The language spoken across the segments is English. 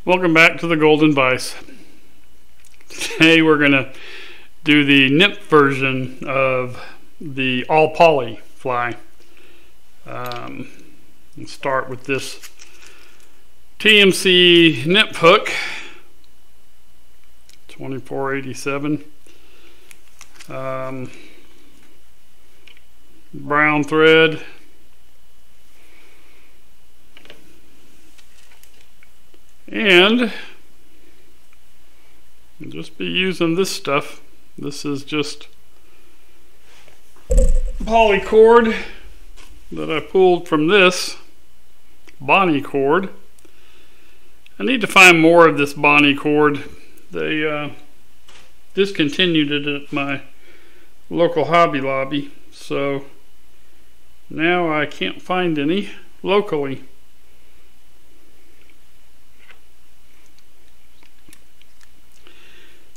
Welcome back to the Golden Vice. Today we're going to do the nymph version of the all poly fly. Let's start with this TMC nymph hook, 2487. Brown thread. And I'll just be using this stuff. This is just poly cord that I pulled from this Bonnie cord. I need to find more of this Bonnie cord. They discontinued it at my local Hobby Lobby, so now I can't find any locally.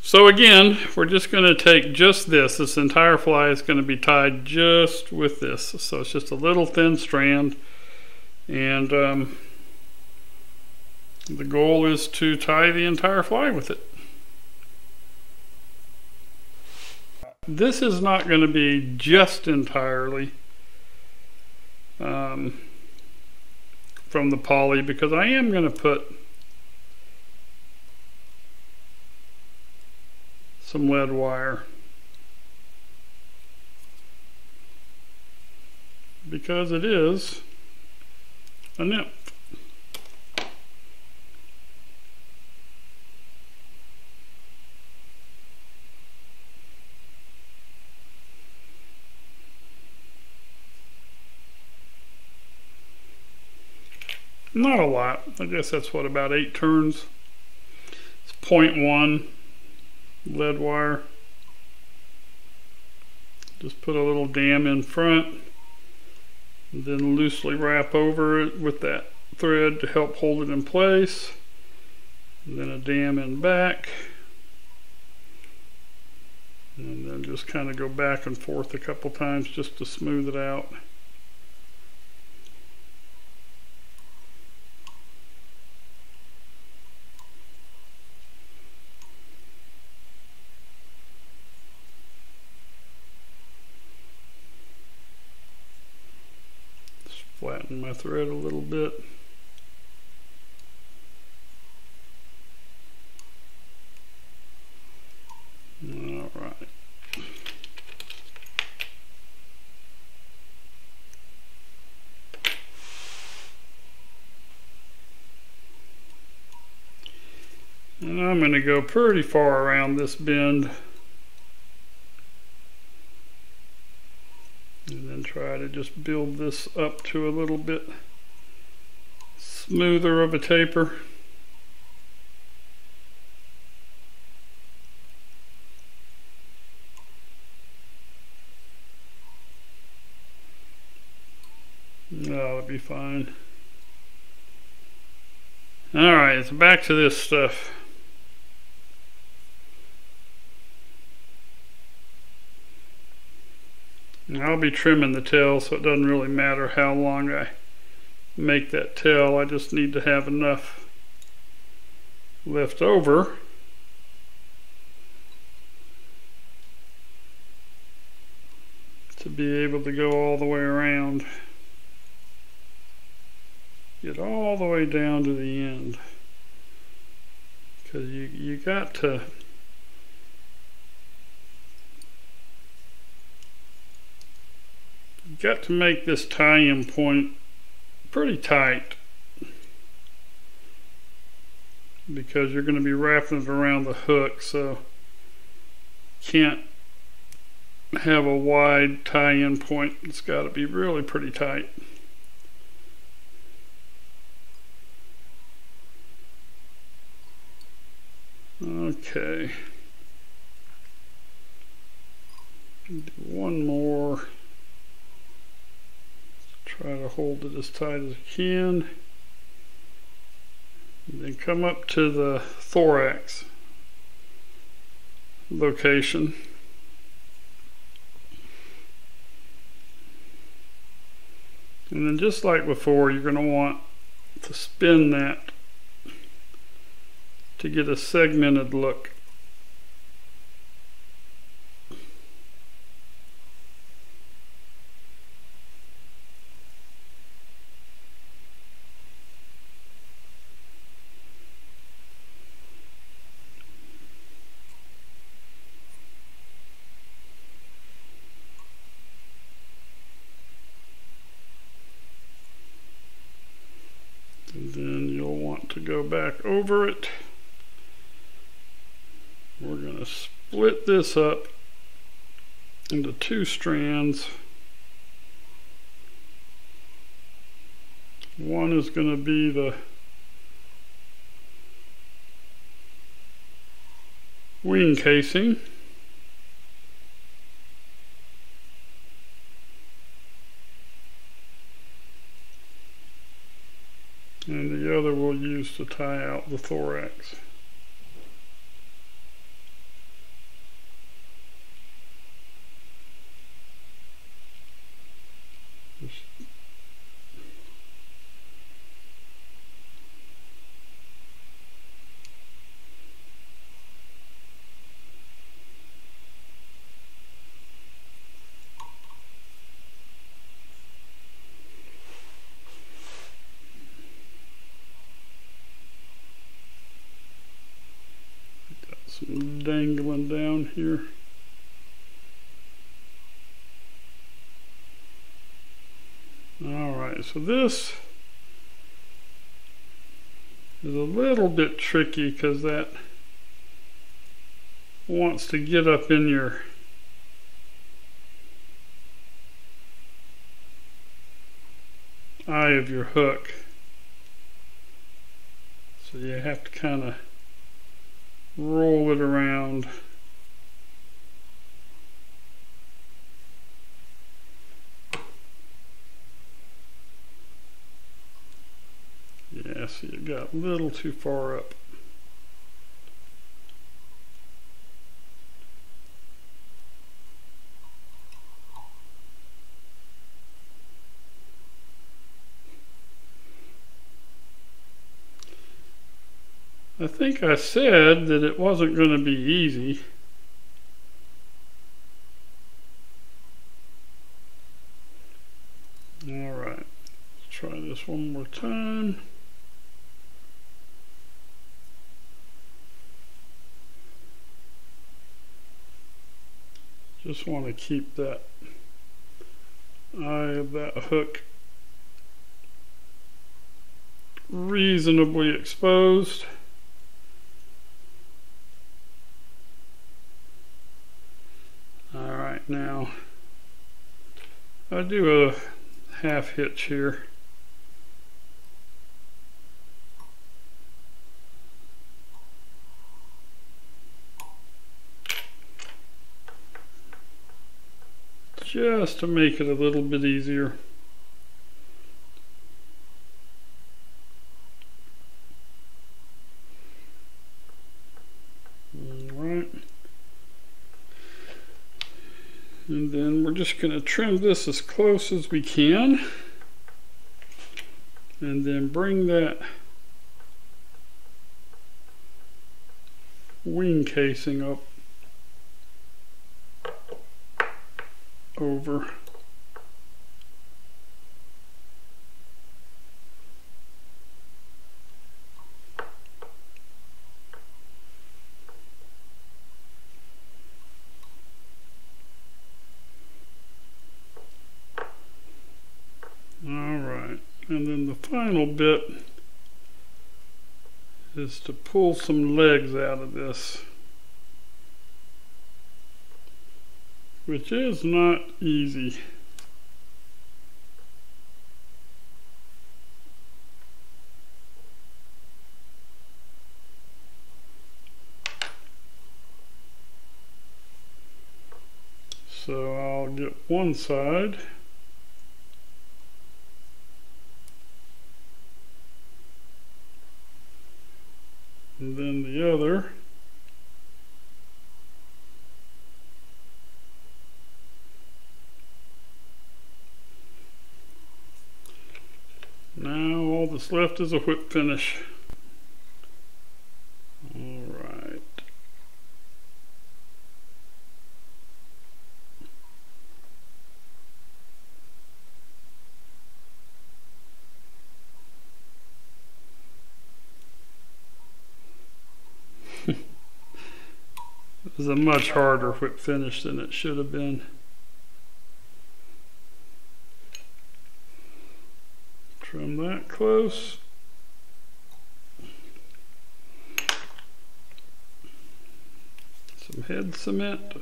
So again, we're just going to take just this. This entire fly is going to be tied just with this. So it's just a little thin strand. And the goal is to tie the entire fly with it. This is not going to be just entirely from the poly, because I am going to put some lead wire, because it is a nymph. Not a lot. I guess that's what, about 8 turns. It's 0.1 lead wire. Just put a little dam in front and then loosely wrap over it with that thread to help hold it in place, and then a dam in back, and then just kind of go back and forth a couple times just to smooth it out. Flatten my thread a little bit. All right. And I'm going to go pretty far around this bend, and then try to just build this up to a little bit smoother of a taper. That'll be fine. Alright, so back to this stuff. I'll be trimming the tail, so it doesn't really matter how long I make that tail. I just need to have enough left over to be able to go all the way around. Get all the way down to the end. Because you got to make this tie-in point pretty tight, because you're going to be wrapping it around the hook, so can't have a wide tie-in point. It's got to be really pretty tight. Okay, do one more. Try to hold it as tight as I can. And then come up to the thorax location. And then, just like before, you're going to want to spin that to get a segmented look. And then you'll want to go back over it. We're going to split this up into 2 strands. One is going to be the wing casing. And the other we'll use to tie out the thorax. Some dangling down here. Alright, so this is a little bit tricky because that wants to get up in your eye of your hook. So you have to kind of roll it around. Yeah, so you got a little too far up. I think I said that it wasn't going to be easy. Alright, let's try this one more time. Just want to keep that eye of that hook reasonably exposed. Alright, now I do a half hitch here. Just to make it a little bit easier. Alright. And then we're just going to trim this as close as we can. And then bring that wing casing up over. Alright, and then the final bit is to pull some legs out of this, which is not easy. So I'll get one side. And then the other. Now all that's left is a whip finish. It was a much harder whip finish than it should have been. Trim that close. Some head cement.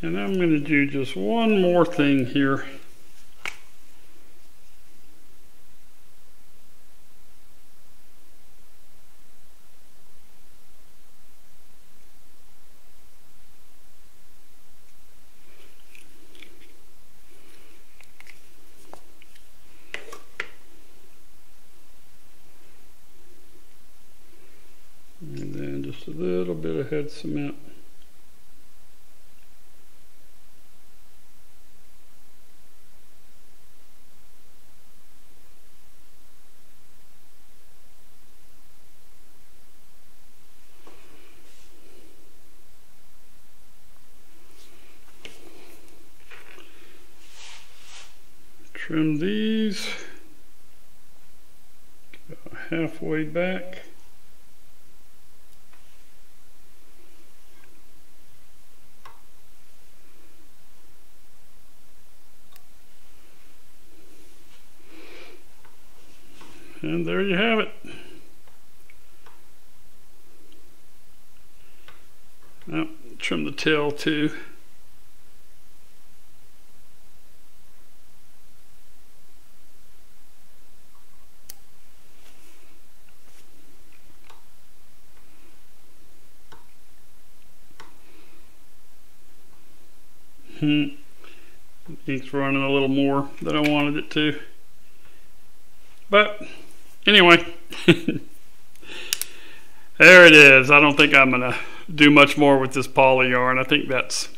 And I'm going to do just one more thing here. And then just a little bit of head cement. Trim these about halfway back. And there you have it. Now, trim the tail too. Ink's running a little more than I wanted it to. But anyway, there it is. I don't think I'm going to do much more with this poly yarn. I think that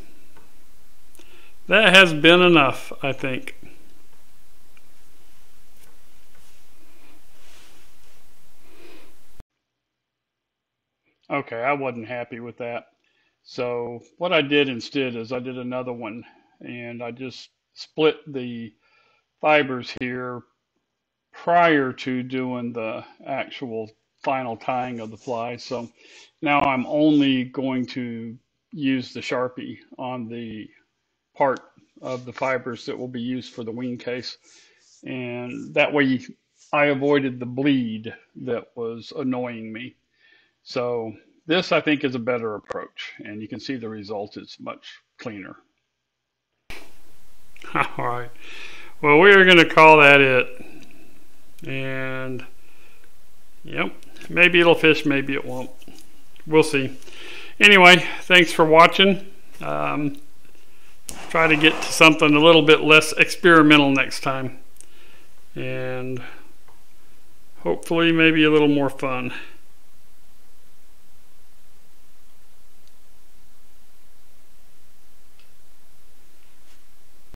has been enough, I think. Okay, I wasn't happy with that. So what I did instead is I did another one, and I just split the fibers here prior to doing the actual final tying of the fly. So now I'm only going to use the Sharpie on the part of the fibers that will be used for the wing case, and that way I avoided the bleed that was annoying me. So this, I think, is a better approach, and you can see the result is much cleaner. All right. Well, we are going to call that it. And, yep, maybe it'll fish, maybe it won't. We'll see. Anyway, thanks for watching. Try to get to something a little bit less experimental next time. And hopefully maybe a little more fun.